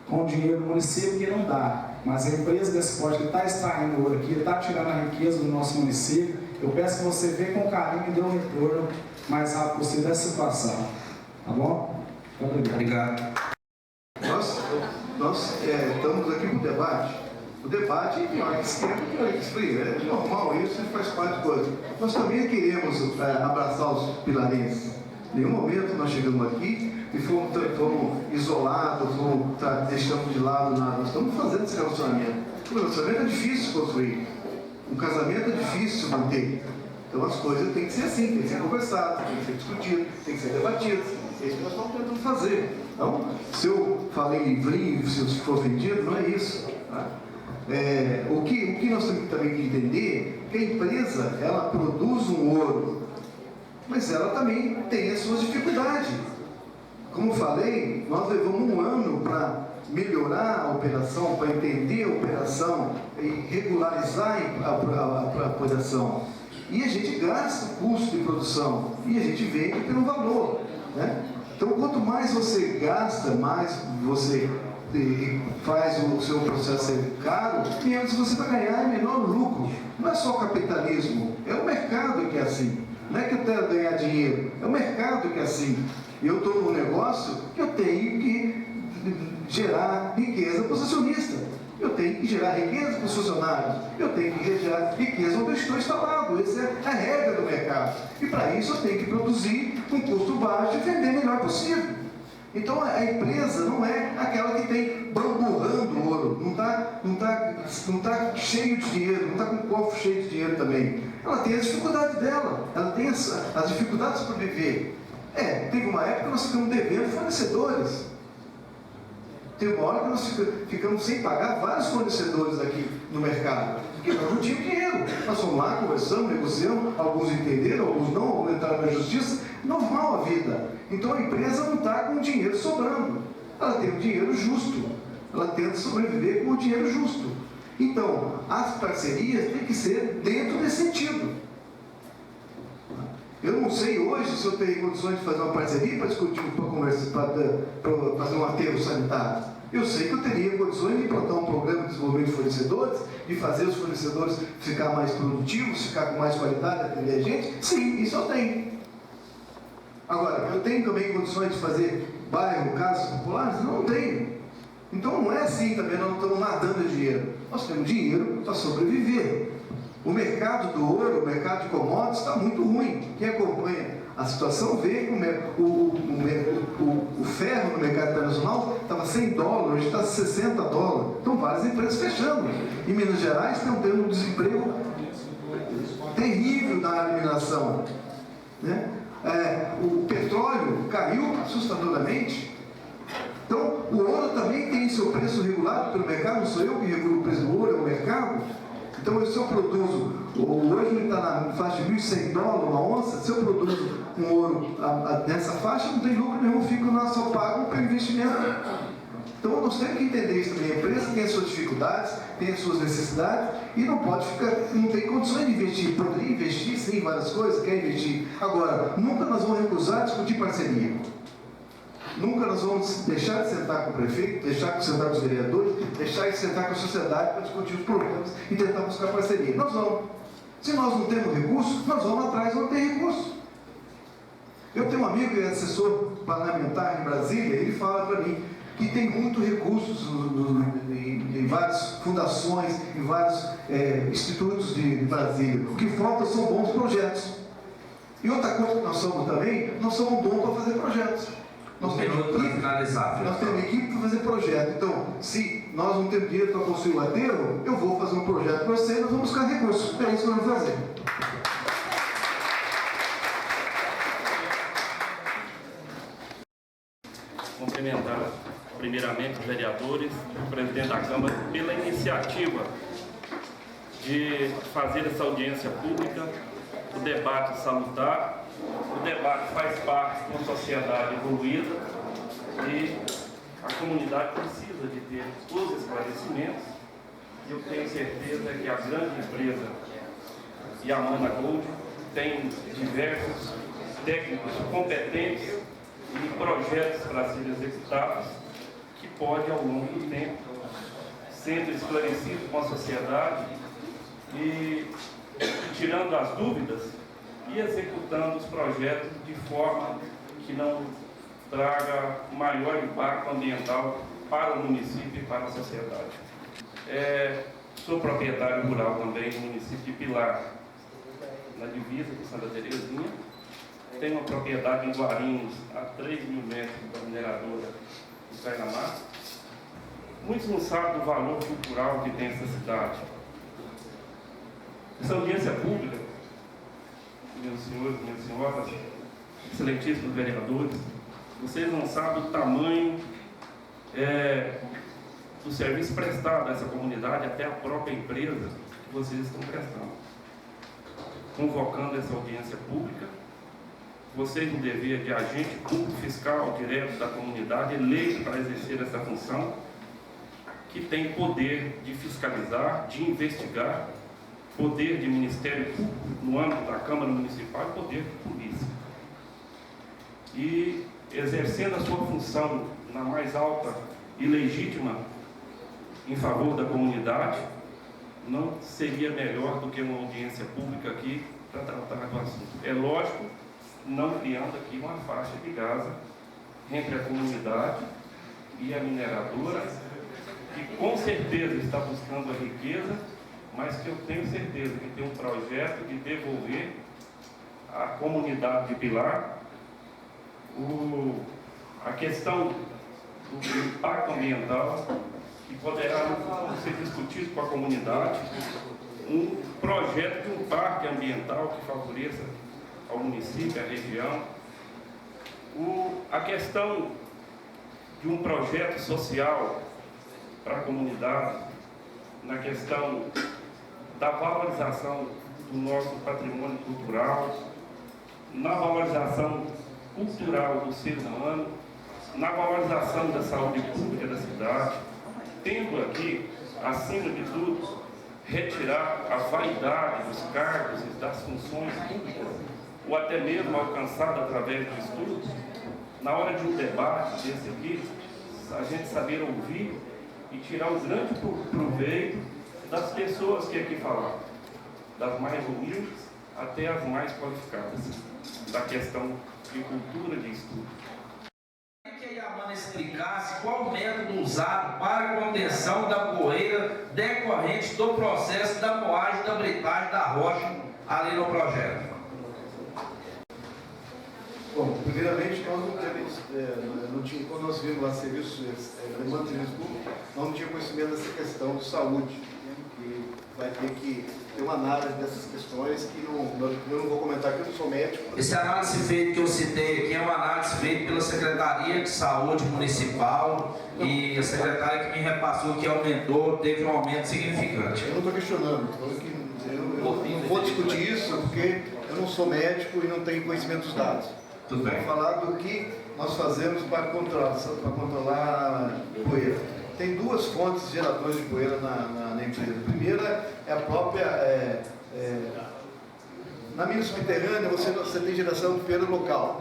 com o dinheiro do município, que não dá. Mas a empresa desse porte que está extraindo ouro aqui, está tirando a riqueza do nosso município, eu peço que você venha com carinho e dê um retorno mais rápido possível dessa situação. Tá bom? Muito obrigado. Nós estamos aqui para o debate. O debate é pior que esquenta, pior que esfria. É normal isso, faz parte de coisa. Nós também queremos abraçar os pilarenses. Em nenhum momento nós chegamos aqui e fomos isolados, deixamos de lado nada. Nós estamos fazendo esse relacionamento. O relacionamento é difícil construir. Um casamento é difícil manter. Então as coisas têm que ser assim, tem que ser conversado, tem que ser discutido, tem que ser debatido. É isso que nós estamos tentando fazer. Então, se eu falei livrinho, se eu for ofendido, não é isso. Tá? O que nós temos também que entender é que a empresa, ela produz um ouro, mas ela também tem as suas dificuldades. Como eu falei, nós levamos um ano para melhorar a operação, para entender a operação e regularizar a operação. E a gente gasta o custo de produção e a gente vende pelo valor. Né? Então, quanto mais você gasta, mais você faz o seu processo ser caro, menos você vai ganhar e menor lucro. Não é só o capitalismo, é o mercado que é assim. Não é que eu quero ganhar dinheiro, é o mercado que é assim. Eu estou num negócio que eu tenho que gerar riqueza para os acionistas. Eu tenho que gerar riqueza para os funcionários. Eu tenho que gerar riqueza onde eu estou instalado. Essa é a regra do mercado. E para isso eu tenho que produzir com custo baixo e vender o melhor possível. Então a empresa não é aquela que tem bamburrando ouro, não tá cheio de dinheiro, não está com o cofre cheio de dinheiro também. Ela tem as dificuldades dela, ela tem as dificuldades para viver. Teve uma época que nós ficamos devendo fornecedores. Tem uma hora que nós ficamos sem pagar vários fornecedores aqui no mercado, porque nós não tínhamos dinheiro. Nós fomos lá, conversamos, negociamos, alguns entenderam, alguns não, alguns entraram na justiça. Normal a vida. Então a empresa não está com o dinheiro sobrando. Ela tem o dinheiro justo. Ela tenta sobreviver com o dinheiro justo. Então, as parcerias têm que ser dentro desse sentido. Eu não sei hoje se eu teria condições de fazer uma parceria para discutir, para fazer um aterro sanitário. Eu sei que eu teria condições de implantar um programa de desenvolvimento de fornecedores, de fazer os fornecedores ficar mais produtivos, ficar com mais qualidade, atender a gente. Sim, isso eu tenho. Agora, eu tenho também condições de fazer bairro, casas populares? Não tenho. Então não é assim também, nós não estamos nadando de dinheiro. Nós temos dinheiro para sobreviver. O mercado do ouro, o mercado de commodities está muito ruim. Quem acompanha a situação vê que o ferro no mercado internacional estava $100, hoje está $60. Então várias empresas fechando. Em Minas Gerais estão tendo um desemprego terrível na mineração. Né? O petróleo caiu assustadoramente. Então o ouro também tem seu preço regulado pelo mercado, não sou eu que regulo o preço do ouro, é o mercado. Então, se eu produzo, hoje ele está na faixa de $1.100 uma onça, se eu produzo um ouro nessa faixa, não tem lucro nenhum, fico só pago pelo investimento. Então, nós temos que entender isso também. A empresa tem as suas dificuldades, tem as suas necessidades, e não tem condições de investir. Poderia investir, sim, em várias coisas, quer investir. Agora, nunca nós vamos recusar discutir parceria. Nunca nós vamos deixar de sentar com o prefeito, deixar de sentar com os vereadores, deixar de sentar com a sociedade para discutir os problemas e tentar buscar parceria. Nós vamos. Se nós não temos recursos, nós vamos atrás, não tem recurso. Eu tenho um amigo que é assessor parlamentar em Brasília, ele fala para mim que tem muitos recursos de em várias fundações, em vários institutos de Brasília. O que falta são bons projetos. E outra coisa que nós somos também, nós somos bons para fazer projetos. Nós temos equipe para fazer projeto. Então, se nós não temos dinheiro para construir o aterro, eu vou fazer um projeto para você e nós vamos buscar recursos. É isso que nós vamos fazer. Cumprimentar primeiramente os vereadores, o presidente da Câmara, pela iniciativa de fazer essa audiência pública, o debate salutar. O debate faz parte de uma sociedade evoluída e a comunidade precisa de ter os esclarecimentos. E eu tenho certeza que a grande empresa Yamana Gold tem diversos técnicos competentes e projetos para serem executados que pode, ao longo do tempo, sendo esclarecido com a sociedade e tirando as dúvidas e executando os projetos de forma que não traga maior impacto ambiental para o município e para a sociedade. Sou proprietário rural também no município de Pilar, na divisa de Santa Terezinha. Tenho uma propriedade em Guarinhos, a 3.000 metros da mineradora de Cainamar. Muitos não sabem do valor cultural que tem essa cidade. Essa audiência pública, meus senhores, minhas senhoras, excelentíssimos vereadores, vocês não sabem o tamanho do serviço prestado a essa comunidade, até a própria empresa que vocês estão prestando. Convocando essa audiência pública, vocês no dever de agente público fiscal direto da comunidade, eleito para exercer essa função, que tem poder de fiscalizar, de investigar, poder de Ministério Público no âmbito da Câmara Municipal e poder de polícia. E exercendo a sua função na mais alta e legítima em favor da comunidade, não seria melhor do que uma audiência pública aqui para tratar do assunto. É lógico, não criando aqui uma faixa de Gaza entre a comunidade e a mineradora, que com certeza está buscando a riqueza, mas que eu tenho certeza que tem um projeto de devolver à comunidade de Pilar a questão do impacto ambiental, que poderá ser discutido com a comunidade, um projeto de um parque ambiental que favoreça ao município, à região, a questão de um projeto social para a comunidade, na questão da valorização do nosso patrimônio cultural, na valorização cultural do ser humano, na valorização da saúde pública da cidade, tendo aqui, acima de tudo, retirar a vaidade dos cargos e das funções públicas, ou até mesmo alcançada através do estudo. Na hora de um debate desse aqui, a gente saber ouvir e tirar o grande proveito das pessoas que aqui falaram, das mais humildes até as mais qualificadas, da questão de cultura de estudo. Que a Yamana explicasse qual o método usado para a contenção da poeira decorrente do processo da moagem da britagem da rocha ali no projeto. Bom, primeiramente, nós não temos, quando nós vimos lá serviços, demanda de serviço público, nós não tínhamos conhecimento dessa questão de saúde, que vai ter que ter uma análise dessas questões que eu não vou comentar aqui, eu não sou médico. Essa análise feita que eu citei aqui é uma análise feita pela Secretaria de Saúde Municipal e a secretária que me repassou que aumentou, teve um aumento significante. Eu não estou questionando, eu não vou discutir isso porque eu não sou médico e não tenho conhecimento dos dados. Tudo bem. Vou falar do que nós fazemos para controlar a poeira. Tem duas fontes geradoras de poeira na empresa. A primeira é a própria... na mina subterrânea você tem geração de poeira local.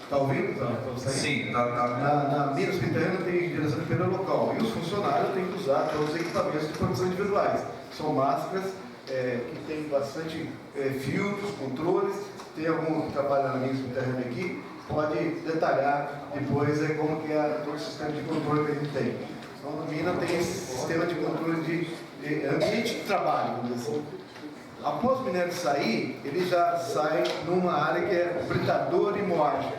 Está ouvindo? Sim, está. Na mina subterrânea tem geração de poeira local. E os funcionários têm que usar todos os equipamentos de proteção individuais. São máscaras que tem bastante filtros, controles. Tem algum que trabalha na mina subterrânea aqui, pode detalhar depois como que é todo o sistema de controle que a gente tem. Então, a mina tem esse sistema de controle de ambiente de trabalho, vamos dizer assim. Após o minério sair, ele já sai numa área que é britador e moagem.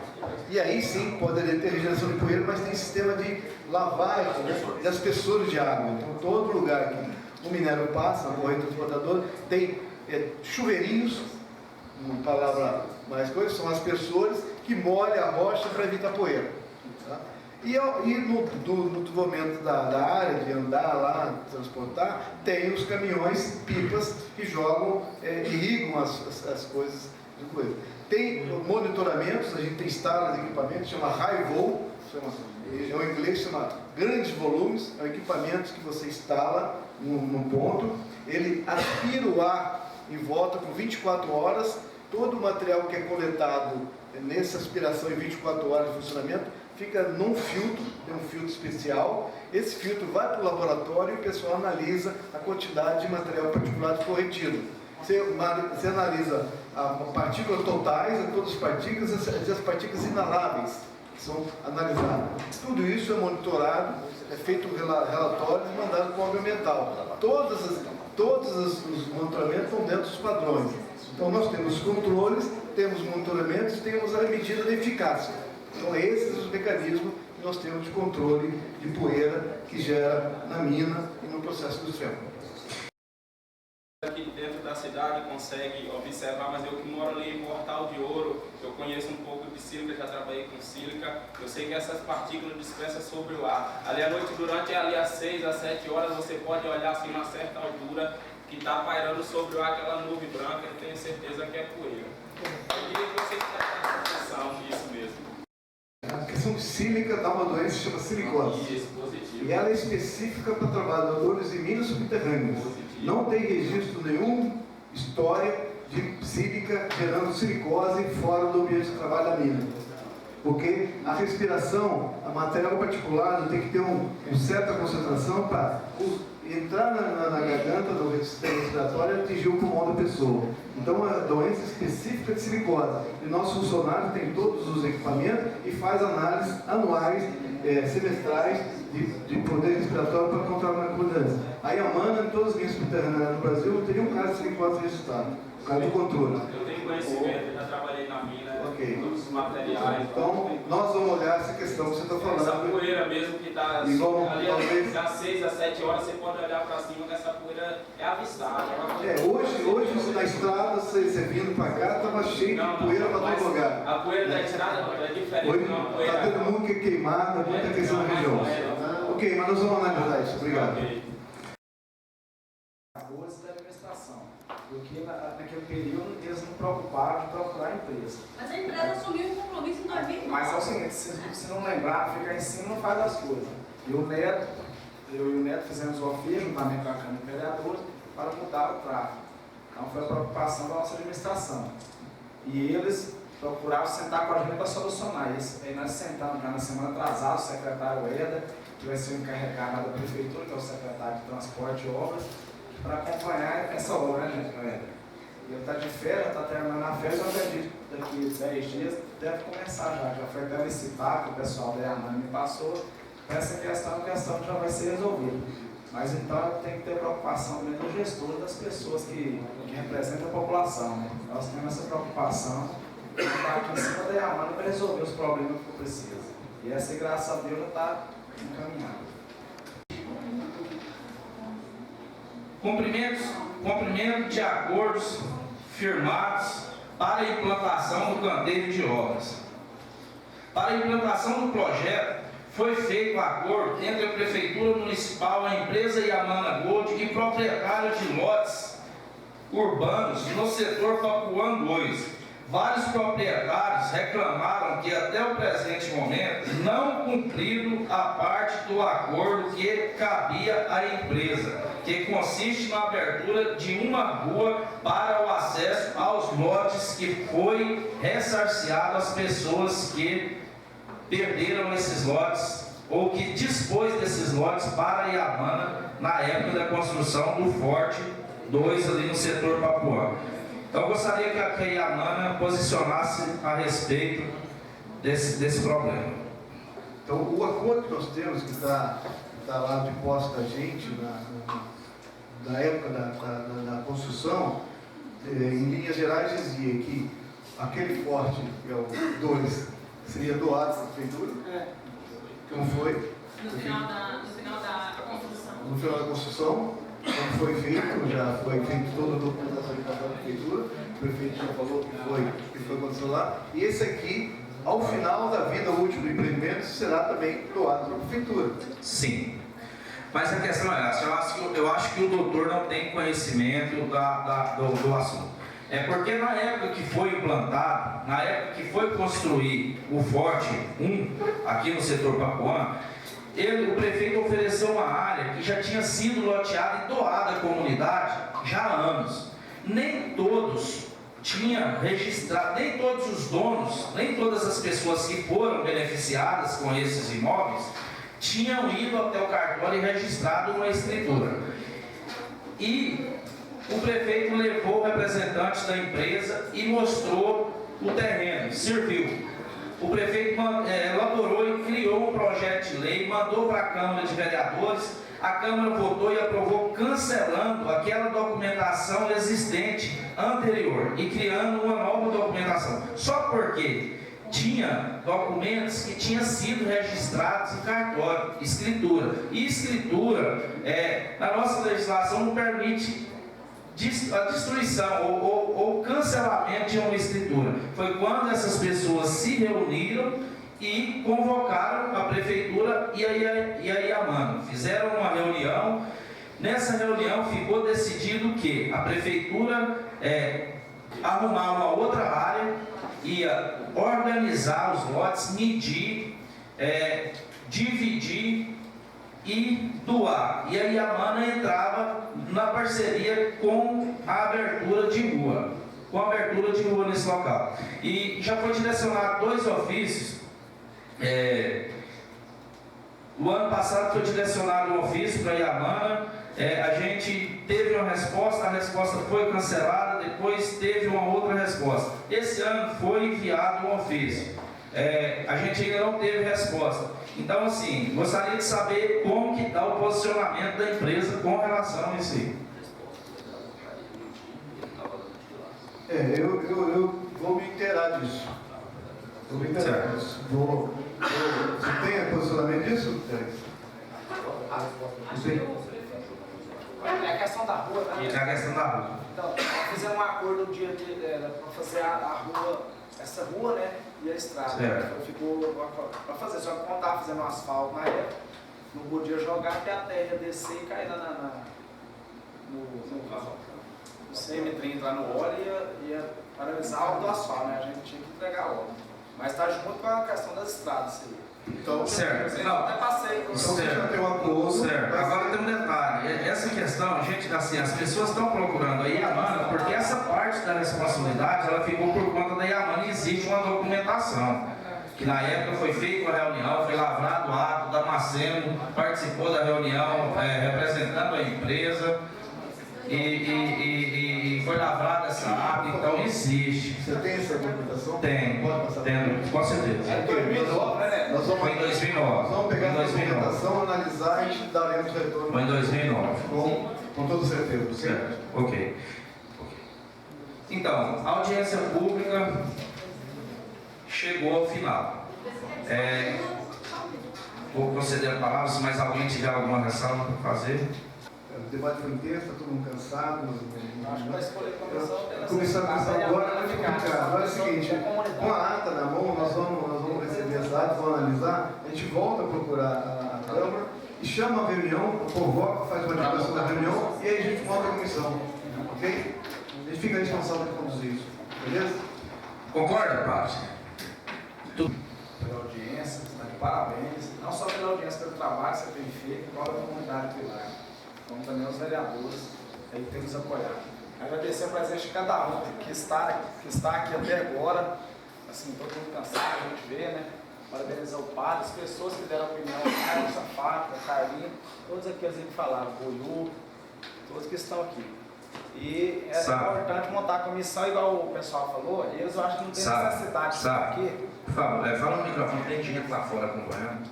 E aí sim, poderia ter regeneração de poeira, mas tem sistema de lavagem, né, e aspersores de água. Então, todo lugar que o minério passa, na corrente transportadora, tem chuveirinhos, uma palavra mais coisa, são aspersores que molham a rocha para evitar poeira. Tá? E no momento da área, de andar lá, transportar, tem os caminhões, pipas, que jogam, irrigam as coisas de coisa. Tem monitoramentos, a gente instala equipamentos, chama high vol, em inglês chama grandes volumes, é um equipamento que você instala num ponto, ele aspira o ar em volta por 24 horas, todo o material que é coletado nessa aspiração em 24 horas de funcionamento, fica num filtro, tem um filtro especial, esse filtro vai para o laboratório e o pessoal analisa a quantidade de material particulado corretido. Você analisa as partículas totais, todas as partículas e as partículas inaláveis que são analisadas. Tudo isso é monitorado, é feito relatórios e mandado para o órgão ambiental. Todos os monitoramentos estão dentro dos padrões. Então nós temos controles, temos monitoramentos, temos a medida de eficácia. Então esses são os mecanismos que nós temos de controle de poeira que gera na mina e no processo industrial. Aqui dentro da cidade consegue observar, mas eu que moro ali em Portal de Ouro, eu conheço um pouco de sílica, já trabalhei com sílica, eu sei que essas partículas dispersam sobre o ar. Ali à noite, durante ali às 6 às 7 horas, você pode olhar assim uma certa altura que está pairando sobre o ar aquela nuvem branca, eu tenho certeza que é poeira. Eu queria que você tivesse atenção nisso mesmo. A questão de sílica dá uma doença que chama silicose. Isso, positivo. E ela é específica para trabalhadores em minas subterrâneas. Não tem registro nenhum, história de sílica gerando silicose fora do ambiente de trabalho da mina. Porque a respiração, a material particulado tem que ter uma certa concentração para entrar na garganta do sistema respiratório e atingir o pulmão da pessoa. Então, é uma doença específica de silicose. E nosso funcionário tem todos os equipamentos e faz análises anuais, semestrais, de poder respiratório para controlar a mudança. Aí a MANA, em todas as minhas subterrâneas no Brasil, não teria um caso de silicose registrado, por causa do controle. Eu tenho conhecimento, eu já trabalhei na mina, todos os materiais. Então, nós vamos olhar essa questão que você está falando. Essa poeira mesmo que está ali das 6 às 7 horas, você pode olhar para cima que essa poeira é avistada. Hoje na estrada, você vindo para cá, estava cheio de poeira para todo lugar. A poeira da estrada é diferente. Hoje está todo mundo que é queimado, muita questão da região. Ok, mas nós vamos analisar isso. Obrigado. Da administração, porque naquele período eles não preocuparam de procurar a empresa. Mas a empresa assumiu um compromisso em 2009. Mas é o seguinte, se não lembrar, ficar em cima não faz as coisas. Eu e o Neto fizemos o ofício, juntamente com a Câmara de Vereadores, para mudar o tráfego. Então foi a preocupação da nossa administração. E eles procuraram sentar com a gente para solucionar isso. Aí nós sentamos já na semana atrasada, o secretário Eder, que vai ser o encarregado da prefeitura, que é o secretário de Transporte e Obras, para acompanhar essa obra, né, gente? Ele está de férias, está terminando a férias, eu acredito que daqui 10 dias deve começar já foi até licitar, que o pessoal da AMAN me passou, essa questão já vai ser resolvida. Mas então tem que ter preocupação também do gestor, das pessoas que representam a população, né? Nós temos essa preocupação de estar aqui em cima da AMAN para resolver os problemas que precisa. E essa, graças a Deus, já está encaminhada. Cumprimento de acordos firmados para a implantação do canteiro de obras. Para a implantação do projeto, foi feito acordo entre a Prefeitura Municipal, a empresa Yamana Gold e proprietários de lotes urbanos no setor Papuã 2. Vários proprietários reclamaram que até o presente momento não cumpriram a parte do acordo que cabia à empresa, que consiste na abertura de uma rua para o acesso aos lotes que foi ressarciado às pessoas que perderam esses lotes ou que dispôs desses lotes para a Yamana na época da construção do Forte 2 ali no setor Papuã. Então eu gostaria que a Yamana posicionasse a respeito desse problema. Então o acordo que nós temos, que está está lá de posse da gente, na época da construção, em linhas gerais dizia que aquele forte, que é o 2, seria doado para a prefeitura. Como foi? No final da construção. No final da construção, como foi feito, já foi feito toda a documentação de papel da prefeitura, o prefeito já falou que foi acontecendo lá, e esse aqui, ao final da vida útil do empreendimento, será também doado para a prefeitura. Sim. Mas a questão é essa, eu acho que o doutor não tem conhecimento do assunto. É porque na época que foi implantado, na época que foi construir o Forte 1, aqui no setor Papuã, o prefeito ofereceu uma área que já tinha sido loteada e doada à comunidade já há anos. Nem todos tinham registrado, nem todos os donos, nem todas as pessoas que foram beneficiadas com esses imóveis tinham ido até o cartório e registrado uma escritura. E o prefeito levou representantes da empresa e mostrou o terreno, serviu. O prefeito elaborou e criou um projeto de lei, mandou para a Câmara de Vereadores, a Câmara votou e aprovou, cancelando aquela documentação existente anterior e criando uma nova documentação. Só porque tinha documentos que tinham sido registrados em cartório, escritura. E escritura, na nossa legislação, não permite a destruição ou cancelamento de uma escritura. Foi quando essas pessoas se reuniram e convocaram a prefeitura e a Iamana. Fizeram uma reunião. Nessa reunião ficou decidido que a prefeitura arrumar uma outra área, ia organizar os lotes, medir, dividir e doar. E a Iamana entrava na parceria com a abertura de rua, nesse local. E já foi direcionado 2 ofícios. O ano passado foi direcionado um ofício para a Iamana. A gente teve uma resposta, a resposta foi cancelada, depois teve uma outra resposta. Esse ano foi enviado um ofício. A gente ainda não teve resposta. Então, assim, gostaria de saber como que está o posicionamento da empresa com relação a isso aí. Eu vou me inteirar disso. Você tem posicionamento disso? É a questão da rua, né? É a questão da rua. Então, fizemos um acordo um dia para fazer a rua, essa rua, né? E a estrada. Certo. Ficou para fazer, só que quando estava fazendo um asfalto na época, não podia jogar porque a terra ia descer e cair no CM30 lá no óleo e ia paralisar a obra do asfalto, né? A gente tinha que entregar a obra. Mas está junto com a questão das estradas, isso aí. Então, certo. Não, até passei. Então você já tem um acordo. Certo. Agora tem um detalhe. Essa questão, gente, assim, as pessoas estão procurando a Iamana porque essa parte da responsabilidade ela ficou por conta da Iamana e existe uma documentação. Que na época foi feita uma reunião, foi lavrado o ato, o Damasceno participou da reunião representando a empresa e foi lavrada essa ata, então existe. Você tem essa documentação? Tem, com certeza. É 2009, né? Foi em 2009. Nós vamos pegar a documentação, analisar e te daremos retorno. Foi em 2009. Com toda certeza. Certo. Ok. Então, a audiência pública chegou ao final. Vou conceder a palavra, se mais alguém tiver alguma ressalva para fazer. O debate foi intenso, está todo mundo cansado. Acho que vai escolher Começar agora vai ficar complicado. Agora é o seguinte, com a ata na mão, nós vamos receber as atas, vamos analisar, a gente volta a procurar a Câmara e chama a reunião, convoca, faz uma divulgação da reunião e aí a gente monta a comissão. Ok? A gente fica responsável de conduzir isso. Beleza? Concorda, Pátio? Pela audiência, está de parabéns. Não só pela audiência, pelo trabalho que você tem feito, igual a comunidade pilar. Como também os vereadores aí que tem nos apoiado. Agradecer a presença de cada um que está aqui até agora. Assim, todo mundo cansado, a gente vê, né? Parabenizar o padre, as pessoas que deram opinião, o Carlos Safata, o Carlinho, todos aqueles que falaram, o Boiú, todos que estão aqui. E é importante montar a comissão, igual o pessoal falou, eles eu acho que não tem necessidade de estar aqui. Por favor, fala no microfone, tem gente lá fora acompanhando.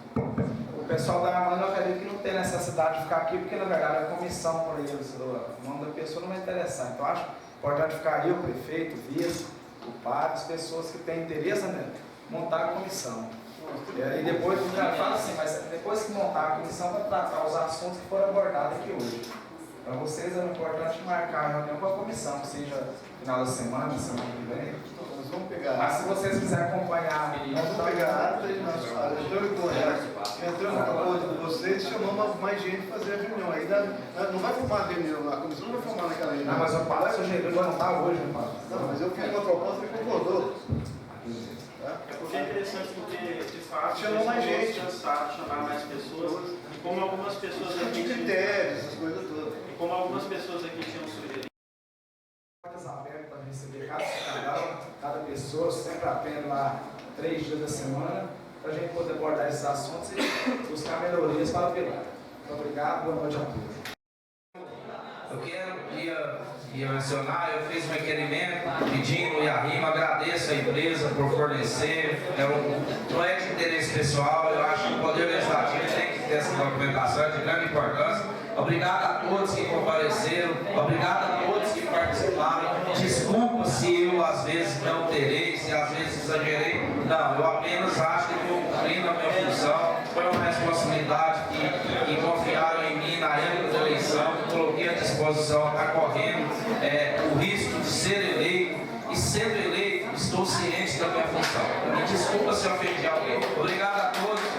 pessoal da Amanda, eu acredito que não tem necessidade de ficar aqui, porque na verdade a comissão para eles, o nome da pessoa não vai interessar. Então acho importante ficar aí o prefeito, o vice, o padre, as pessoas que têm interesse, né, montar a comissão. E depois, já fala assim, mas depois que montar a comissão, vai tratar os assuntos que foram abordados aqui hoje. Para vocês é importante marcar a reunião com a comissão, que seja final da semana que vem. Nós vamos pegar. Mas se vocês quiserem acompanhar, nós vamos pegar a ata e nós entramos no acordo com vocês, chamamos mais gente para fazer a reunião. Aí não vai formar a reunião, a comissão não vai formar naquela reunião. Não, mas o Paulo sugeriu não estar hoje, não, Paulo? Não, mas eu fiz uma proposta e concordou. É porque é interessante porque, de fato, chamou mais gente, cansado de chamar mais pessoas, e como algumas pessoas aqui critérios, essas coisas todas. E como algumas pessoas aqui tinham sugerido. Portas abertas para receber cada cidadão, cada pessoa, sempre atendo lá 3 dias da semana, para a gente poder abordar esses assuntos e buscar melhorias para o Pilar. Muito obrigado, boa noite a todos. Eu quero ia mencionar, eu fiz um requerimento pedindo e a RIMA, agradeço a empresa por fornecer, não é de interesse pessoal, eu acho que o Poder Legislativo tem que ter essa documentação, é de grande importância. Obrigado a todos que compareceram, obrigado a todos que participaram. Desculpa se eu às vezes não terei, se às vezes exagerei. Não, eu apenas acho que estou cumprindo a minha função. Foi uma responsabilidade que confiaram em mim na época da eleição. Coloquei à disposição, está correndo o risco de ser eleito. E sendo eleito, estou ciente da minha função. Me desculpa se eu ofendi alguém. Obrigado a todos.